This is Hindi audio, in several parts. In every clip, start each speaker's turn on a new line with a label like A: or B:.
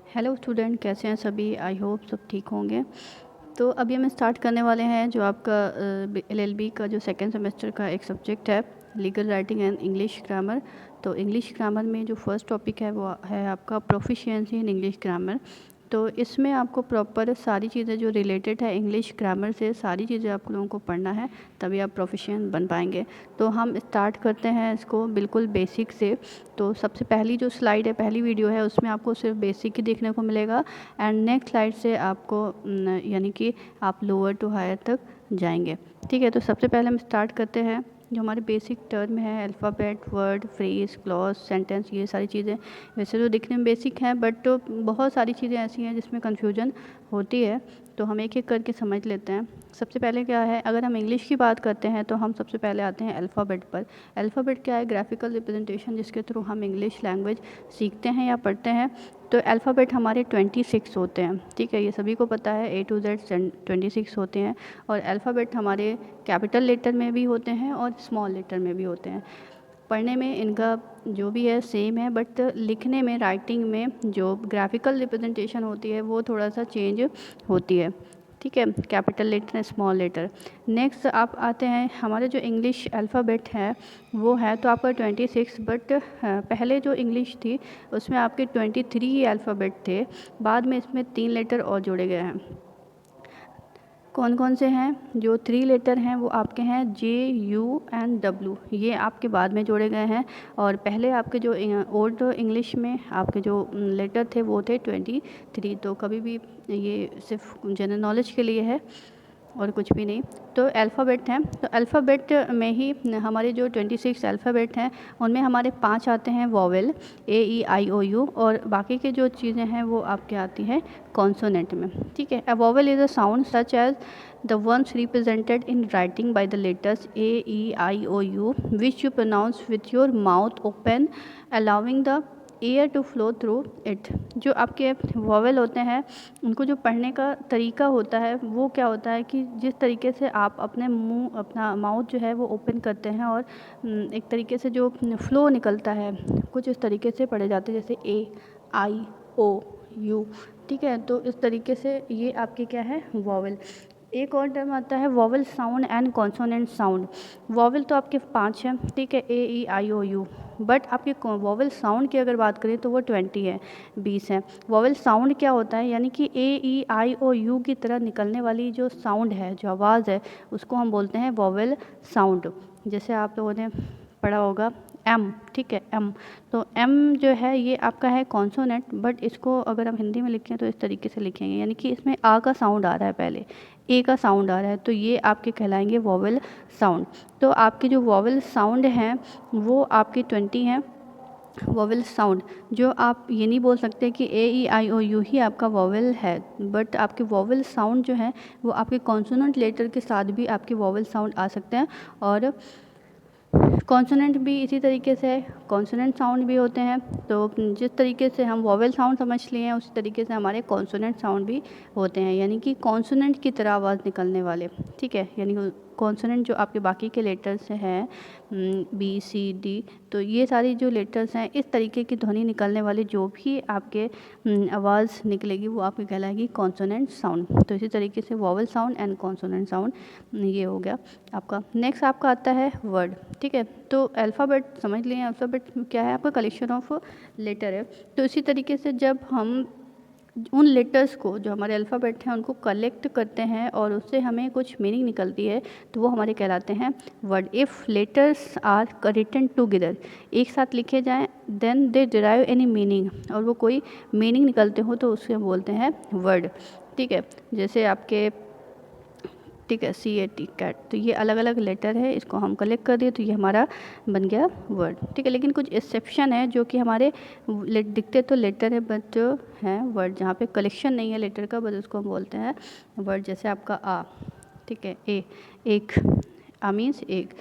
A: हेलो स्टूडेंट, कैसे हैं सभी। आई होप सब ठीक होंगे। तो अभी हम स्टार्ट करने वाले हैं जो आपका एलएलबी का जो सेकेंड सेमेस्टर का एक सब्जेक्ट है, legal writing and English grammar. तो इंग्लिश ग्रामर में जो फर्स्ट टॉपिक है वो है आपका प्रोफिशिएंसी इन इंग्लिश ग्रामर। तो इसमें आपको प्रॉपर सारी चीज़ें जो रिलेटेड है इंग्लिश ग्रामर से, सारी चीज़ें आप लोगों को पढ़ना है, तभी आप प्रोफिशिएंट बन पाएंगे। तो हम स्टार्ट करते हैं इसको बिल्कुल बेसिक से। तो सबसे पहली जो स्लाइड है, पहली वीडियो है, उसमें आपको सिर्फ बेसिक ही देखने को मिलेगा। एंड नेक्स्ट स्लाइड से आपको यानी कि आप लोअर टू हायर तक जाएंगे। ठीक है, तो सबसे पहले हम स्टार्ट करते हैं जो हमारे बेसिक टर्म है, alphabet, word, phrase, clause, sentence, ये सारी चीज़ें वैसे तो दिखने में बेसिक हैं, बट बहुत सारी चीज़ें ऐसी हैं जिसमें कन्फ्यूजन होती है। तो हम एक एक करके समझ लेते हैं। सबसे पहले क्या है, अगर हम इंग्लिश की बात करते हैं तो हम सबसे पहले आते हैं अल्फ़ाबेट पर। अल्फ़ाबेट क्या है? ग्राफिकल रिप्रेजेंटेशन जिसके थ्रू हम इंग्लिश लैंग्वेज सीखते हैं या पढ़ते हैं। तो अल्फ़ाबेट हमारे 26 होते हैं। ठीक है, ये सभी को पता है, A to Z 26 होते हैं। और अल्फ़ाबेट हमारे कैपिटल लेटर में भी होते हैं और स्मॉल लेटर में भी होते हैं। पढ़ने में इनका जो भी है सेम है, बट लिखने में, राइटिंग में जो ग्राफिकल रिप्रेजेंटेशन होती है वो थोड़ा सा चेंज होती है। ठीक है, capital letter, small letter. Next आप आते हैं, हमारे जो इंग्लिश अल्फ़ाबेट है वो है तो आपका 26, बट पहले जो इंग्लिश थी उसमें आपके 23 ही अल्फ़ाबेट थे। बाद में इसमें 3 लेटर और जोड़े गए हैं। कौन कौन से हैं? जो 3 लेटर हैं वो आपके हैं JUNW, ये आपके बाद में जोड़े गए हैं। और पहले आपके जो ओल्ड इंग्लिश में आपके जो लेटर थे वो थे 23। तो कभी भी ये सिर्फ जनरल नॉलेज के लिए है और कुछ भी नहीं। तो अल्फ़ाबेट हैं, तो अल्फ़ाबेट में ही हमारे जो 26 अल्फ़ाबेट हैं उनमें हमारे 5 आते हैं वॉवेल, AEIOU, और बाकी के जो चीज़ें हैं वो आपके आती हैं कॉन्सोनेंट में। ठीक है, a vowel is a sound such as the ones represented in writing by the letters AEIOU which you pronounce with your mouth open, allowing the air to flow through it. जो आपके वॉवेल होते हैं उनको जो पढ़ने का तरीका होता है वो क्या होता है कि जिस तरीके से आप अपने मुंह, अपना माउथ जो है वो ओपन करते हैं और एक तरीके से जो फ्लो निकलता है कुछ इस तरीके से पढ़े जाते हैं, जैसे AIOU। ठीक है, तो इस तरीके से ये आपके क्या है, वॉवेल। एक और टर्म आता है vowel sound and consonant sound. Vowel तो आपके 5 हैं, ठीक है, AEIOU, बट आपके वॉवेल साउंड की अगर बात करें तो वो 20 है, 20 है। वॉवेल साउंड क्या होता है, यानी कि AEIOU की तरह निकलने वाली जो साउंड है, जो आवाज़ है, उसको हम बोलते हैं वॉवेल साउंड। जैसे आप लोगों ने पढ़ा होगा M, ठीक है, M। तो M जो है ये आपका है कॉन्सोनेंट, बट इसको अगर हम हिंदी में लिखें तो इस तरीके से लिखेंगे, यानी कि इसमें आ का साउंड आ रहा है, पहले ए का साउंड आ रहा है, तो ये आपके कहलाएंगे वॉवेल साउंड। तो आपके जो वॉवेल साउंड हैं वो आपके 20 हैं वॉवेल साउंड। जो आप ये नहीं बोल सकते कि AEIOU ही आपका वॉवेल है, बट आपके वॉवेल साउंड जो है वो आपके कॉन्सोनेंट लेटर के साथ भी आपके वॉवेल साउंड आ सकते हैं। और कॉन्सोनेंट भी इसी तरीके से कॉन्सोनेंट साउंड भी होते हैं। तो जिस तरीके से हम वॉवेल साउंड समझ लिए हैं उसी तरीके से हमारे कॉन्सोनेंट साउंड भी होते हैं, यानी कि कॉन्सोनेंट की तरह आवाज़ निकलने वाले। ठीक है, यानी कॉन्सोनेंट जो आपके बाकी के लेटर्स हैं BCD, तो ये सारी जो लेटर्स हैं इस तरीके की ध्वनि निकलने वाली जो भी आपके आवाज़ निकलेगी वो आपकी कहलाएगी कॉन्सोनेंट साउंड। तो इसी तरीके से vowel sound and consonant sound ये हो गया आपका। नेक्स्ट आपका आता है वर्ड। ठीक है, तो अल्फ़ाबेट समझ लिए, अल्फ़ाबेट क्या है, आपका कलेक्शन ऑफ लेटर है। तो इसी तरीके से जब हम उन लेटर्स को, जो हमारे अल्फ़ाबेट हैं, उनको कलेक्ट करते हैं और उससे हमें कुछ मीनिंग निकलती है तो वो हमारे कहलाते हैं word. If letters are written together, एक साथ लिखे जाएं, then they derive any meaning, और वो कोई मीनिंग निकलते हो तो उससे बोलते हैं वर्ड। ठीक है, जैसे आपके, ठीक है, CAT, कैट, तो ये अलग अलग लेटर है, इसको हम कलेक्ट कर दिए तो ये हमारा बन गया वर्ड। ठीक है, लेकिन कुछ एक्सेप्शन है जो कि हमारे दिखते तो लेटर है बट जो है वर्ड, जहाँ पे कलेक्शन नहीं है लेटर का, बस उसको हम बोलते हैं वर्ड। जैसे आपका आ, ठीक है, ए, एक, आ मीन्स एक,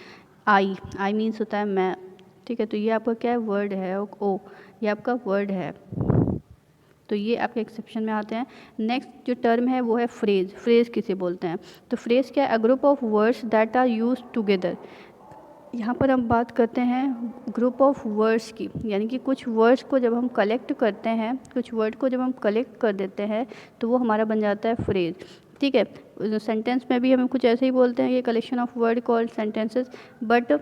A: आई मीन्स होता है मैं। ठीक है, तो ये आपका क्या है, वर्ड है। ओ, ये आपका वर्ड है। तो ये आपके एक्सेप्शन में आते हैं। नेक्स्ट जो टर्म है वो है फ्रेज। फ्रेज किसे बोलते हैं? तो फ्रेज क्या है? A group of words that are use together, यहाँ पर हम बात करते हैं ग्रुप ऑफ वर्ड्स की, यानी कि कुछ वर्ड्स को जब हम कलेक्ट करते हैं, कुछ वर्ड को जब हम कलेक्ट कर देते हैं तो वो हमारा बन जाता है फ्रेज। ठीक है, सेंटेंस में भी हम कुछ ऐसे ही बोलते हैं, ये collection of word called sentences, but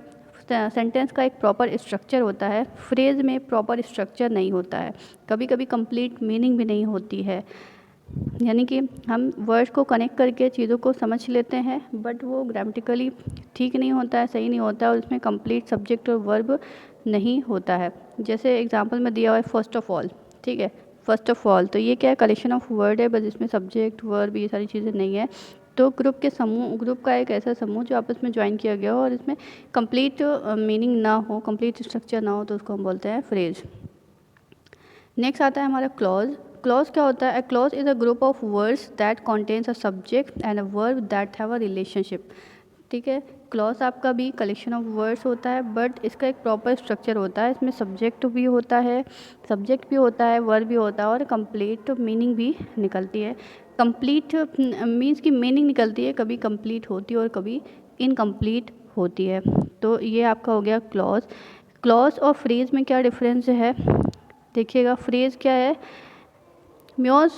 A: sentence का एक प्रॉपर स्ट्रक्चर होता है, फ्रेज में प्रॉपर स्ट्रक्चर नहीं होता है, कभी कभी कंप्लीट मीनिंग भी नहीं होती है। यानी कि हम वर्ड्स को कनेक्ट करके चीज़ों को समझ लेते हैं, बट वो ग्रामेटिकली ठीक नहीं होता है, सही नहीं होता है, और उसमें कंप्लीट सब्जेक्ट और वर्ब नहीं होता है। जैसे एग्जांपल में दिया हुआ है फर्स्ट ऑफ ऑल। ठीक है, फर्स्ट ऑफ ऑल तो ये क्या है, कलेक्शन ऑफ वर्ड है, बस इसमें सब्जेक्ट वर्ब ये सारी चीज़ें नहीं है। तो ग्रुप के समूह, ग्रुप का एक ऐसा समूह जो आपस में ज्वाइन किया गया हो और इसमें कंप्लीट मीनिंग ना हो, कंप्लीट स्ट्रक्चर ना हो, तो उसको हम बोलते हैं फ्रेज। नेक्स्ट आता है हमारा क्लॉज। क्लॉज क्या होता है? Clause is a group of words that contains a subject and a verb that have a relationship. ठीक है, क्लॉज आपका भी कलेक्शन ऑफ वर्ड्स होता है, बट इसका एक प्रॉपर स्ट्रक्चर होता है, इसमें सब्जेक्ट भी होता है, वर्ब भी होता है, और कंप्लीट मीनिंग भी निकलती है। कंप्लीट मीन्स की मीनिंग निकलती है, कभी कंप्लीट होती है और कभी इनकम्प्लीट होती है। तो ये आपका हो गया क्लॉज। क्लॉज और फ्रेज में क्या डिफरेंस है देखिएगा। फ्रेज क्या है, म्योज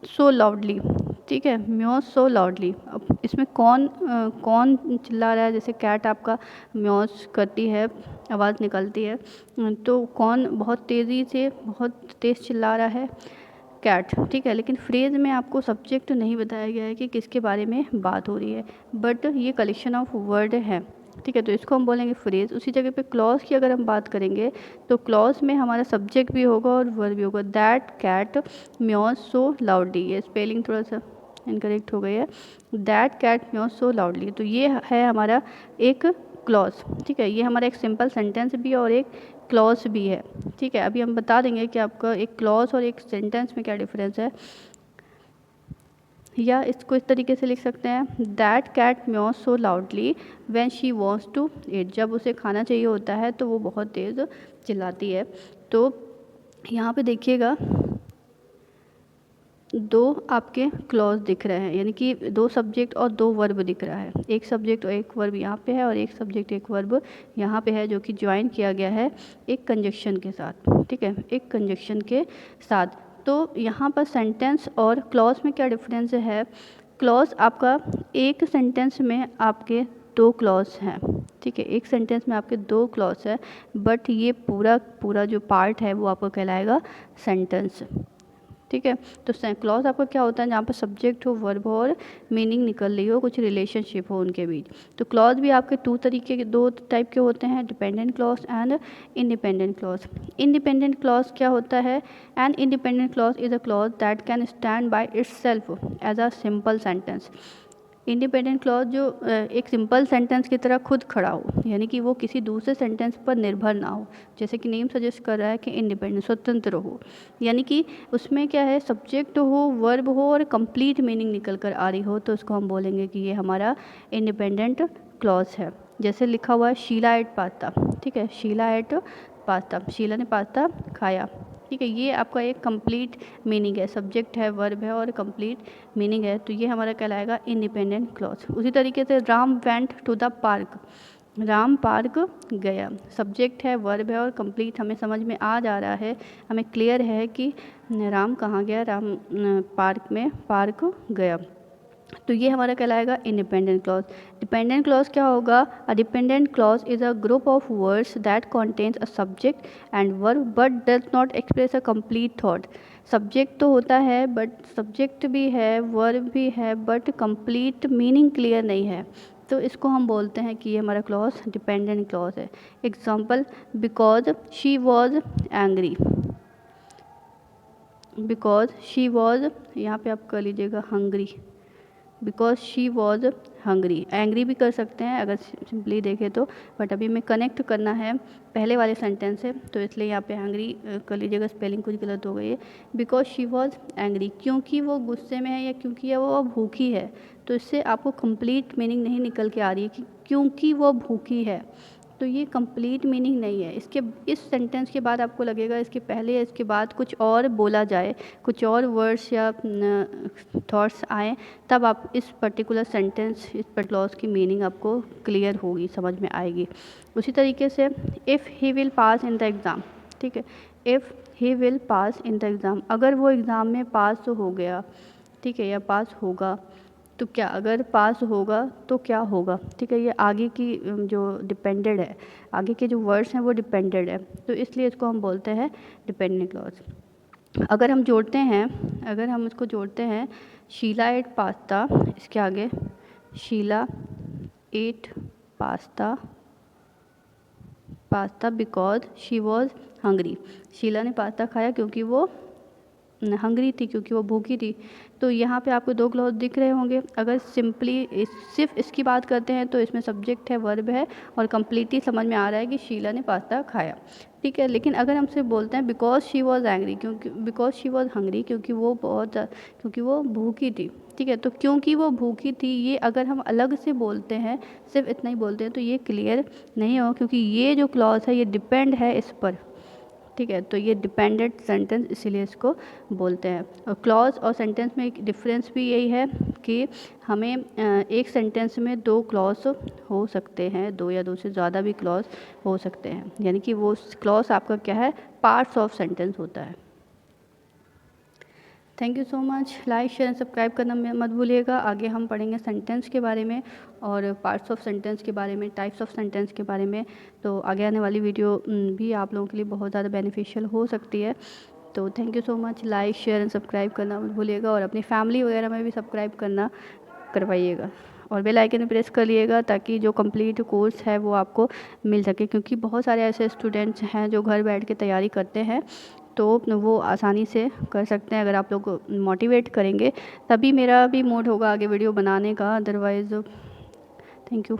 A: सो लाउडली। ठीक है, म्योज सो लाउडली। अब इसमें कौन चिल्ला रहा है? जैसे कैट आपका म्योज करती है, आवाज़ निकलती है, तो कौन बहुत तेज़ी से बहुत तेज़ चिल्ला रहा है? कैट। ठीक है, लेकिन फ्रेज में आपको सब्जेक्ट नहीं बताया गया है कि किसके बारे में बात हो रही है, बट ये कलेक्शन ऑफ वर्ड है। ठीक है, तो इसको हम बोलेंगे फ्रेज। उसी जगह पे क्लॉज की अगर हम बात करेंगे तो क्लॉज में हमारा सब्जेक्ट भी होगा और वर्ब भी होगा। That cat meows so loudly, ये स्पेलिंग थोड़ा सा इनकरेक्ट हो गई है, that cat meows so loudly. तो ये है हमारा एक क्लॉज। ठीक है, ये हमारा एक सिंपल सेंटेंस भी है और एक क्लॉज भी है। ठीक है, अभी हम बता देंगे कि आपका एक क्लॉज और एक सेंटेंस में क्या डिफरेंस है, या इसको इस तरीके से लिख सकते हैं, that cat meows so loudly when she wants to eat. जब उसे खाना चाहिए होता है तो वो बहुत तेज़ चिल्लाती है। तो यहाँ पे देखिएगा दो आपके क्लॉज दिख रहे हैं, यानी कि दो सब्जेक्ट और दो वर्ब दिख रहा है। एक सब्जेक्ट और एक वर्ब यहाँ पे है और एक सब्जेक्ट एक वर्ब यहाँ पे है, जो कि ज्वाइन किया गया है एक कंजक्शन के साथ। ठीक है, एक कंजक्शन के साथ। तो यहाँ पर सेंटेंस और क्लॉज में क्या डिफरेंस है? क्लॉज आपका एक सेंटेंस में आपके दो क्लॉज हैं। ठीक है, एक सेंटेंस में आपके दो क्लॉज है, बट ये पूरा जो पार्ट है वो आपको कहलाएगा सेंटेंस। ठीक है, तो क्लॉज आपका क्या होता है? जहाँ पर सब्जेक्ट हो, वर्ब हो और मीनिंग निकल रही हो, कुछ रिलेशनशिप हो उनके बीच। तो क्लॉज भी आपके दो टाइप के होते हैं, dependent clause and independent clause. Independent clause क्या होता है? An independent clause is a clause that can stand by itself as a simple sentence. Independent clause जो एक सिंपल सेंटेंस की तरह खुद खड़ा हो, यानी कि वो किसी दूसरे सेंटेंस पर निर्भर ना हो। जैसे कि नेम सजेस्ट कर रहा है कि इंडिपेंडेंट, स्वतंत्र हो, यानी कि उसमें क्या है, सब्जेक्ट हो, वर्ब हो और कंप्लीट मीनिंग निकल कर आ रही हो, तो उसको हम बोलेंगे कि ये हमारा इंडिपेंडेंट क्लॉज है। जैसे लिखा हुआ है शीला एट पास्ता। ठीक है, शीला एट पास्ता, शीला ने पास्ता खाया। ठीक है, ये आपका एक कंप्लीट मीनिंग है, सब्जेक्ट है, वर्ब है और कंप्लीट मीनिंग है, तो ये हमारा कहलाएगा इंडिपेंडेंट क्लॉज। उसी तरीके से Ram went to the park, Ram park गया, सब्जेक्ट है, वर्ब है और कंप्लीट हमें समझ में आ जा रहा है, हमें क्लियर है कि राम कहाँ गया, राम पार्क में पार्क गया। तो ये हमारा कहलाएगा इंडिपेंडेंट क्लॉज। डिपेंडेंट क्लॉज क्या होगा? A dependent clause is a group of words that contains a subject and verb but does not express a complete thought. Subject तो होता है, बट सब्जेक्ट भी है, वर्ब भी है, बट कंप्लीट मीनिंग क्लियर नहीं है, तो इसको हम बोलते हैं कि ये हमारा क्लॉज डिपेंडेंट क्लॉज है। Example, because she was angry, because she was, यहाँ पे आप कर लीजिएगा hungry, because she was hungry. Angry भी कर सकते हैं अगर सिंपली देखें तो, बट अभी हमें कनेक्ट करना है पहले वाले सेंटेंस से, तो इसलिए यहाँ पे हंग्री कर लीजिएगा, स्पेलिंग कुछ गलत हो गई है। बिकॉज शी वॉज एंग्री, क्योंकि वो गुस्से में है या क्योंकि वो भूखी है, तो इससे आपको कंप्लीट मीनिंग नहीं निकल के आ रही है कि क्योंकि वो भूखी है। तो ये कंप्लीट मीनिंग नहीं है। इसके इस सेंटेंस के बाद आपको लगेगा इसके पहले या इसके बाद कुछ और बोला जाए, कुछ और वर्ड्स या थॉट्स आए, तब आप इस पर्टिकुलर सेंटेंस, इस क्लॉज की मीनिंग आपको क्लियर होगी, समझ में आएगी। उसी तरीके से if he will pass in the exam, ठीक है, if he will pass in the exam, अगर वो एग्ज़ाम में पास तो हो गया, ठीक है, या पास होगा तो क्या, अगर पास होगा तो क्या होगा, ठीक है, ये आगे की जो डिपेंडेड है, आगे के जो वर्ड्स हैं वो डिपेंडेड है, तो इसलिए इसको हम बोलते हैं डिपेंडेंट क्लॉज। अगर हम जोड़ते हैं, अगर हम इसको जोड़ते हैं, शीला एट पास्ता, इसके आगे Sheela ate pasta, pasta because she was hungry, Sheela ने पास्ता खाया क्योंकि वो हंग्री थी, क्योंकि वो भूखी थी। तो यहाँ पे आपको दो क्लॉज दिख रहे होंगे। अगर सिंपली सिर्फ इसकी बात करते हैं तो इसमें सब्जेक्ट है, वर्ब है, और कम्प्लीटली समझ में आ रहा है कि शीला ने पास्ता खाया, ठीक है। लेकिन अगर हम सिर्फ बोलते हैं बिकॉज शी वॉज एंग्री, क्योंकि बिकॉज शी वॉज हंग्री, क्योंकि वो भूखी थी, ठीक है, तो क्योंकि वो भूखी थी, ये अगर हम अलग से बोलते हैं, सिर्फ इतना ही बोलते हैं, तो ये क्लियर नहीं हो, क्योंकि ये जो क्लॉज है ये डिपेंड है इस पर, ठीक है, तो ये डिपेंडेंट सेंटेंस इसीलिए इसको बोलते हैं। और क्लॉज और सेंटेंस में एक डिफरेंस भी यही है कि हमें एक सेंटेंस में दो क्लॉज हो सकते हैं, दो या दो से ज़्यादा भी क्लॉज हो सकते हैं, यानी कि वो क्लॉज आपका क्या है, पार्ट्स ऑफ सेंटेंस होता है। Thank you so much. Like share subscribe करना मत भूलिएगा। आगे हम पढ़ेंगे सेंटेंस के बारे में और पार्ट्स ऑफ सेंटेंस के बारे में, टाइप्स ऑफ सेंटेंस के बारे में। तो आगे आने वाली वीडियो भी आप लोगों के लिए बहुत ज़्यादा बेनिफिशियल हो सकती है। तो thank you so much. Like share and subscribe करना मत भूलिएगा, और अपनी फैमिली वगैरह में भी सब्सक्राइब करना करवाइएगा, और बेल आइकन प्रेस कर लिएगा ताकि जो कंप्लीट कोर्स है वो आपको मिल सके, क्योंकि बहुत सारे ऐसे स्टूडेंट्स हैं जो घर बैठ के तैयारी करते हैं, तो वो आसानी से कर सकते हैं। अगर आप लोग मोटिवेट करेंगे तभी मेरा भी मूड होगा आगे वीडियो बनाने का, अदरवाइज़। Thank you.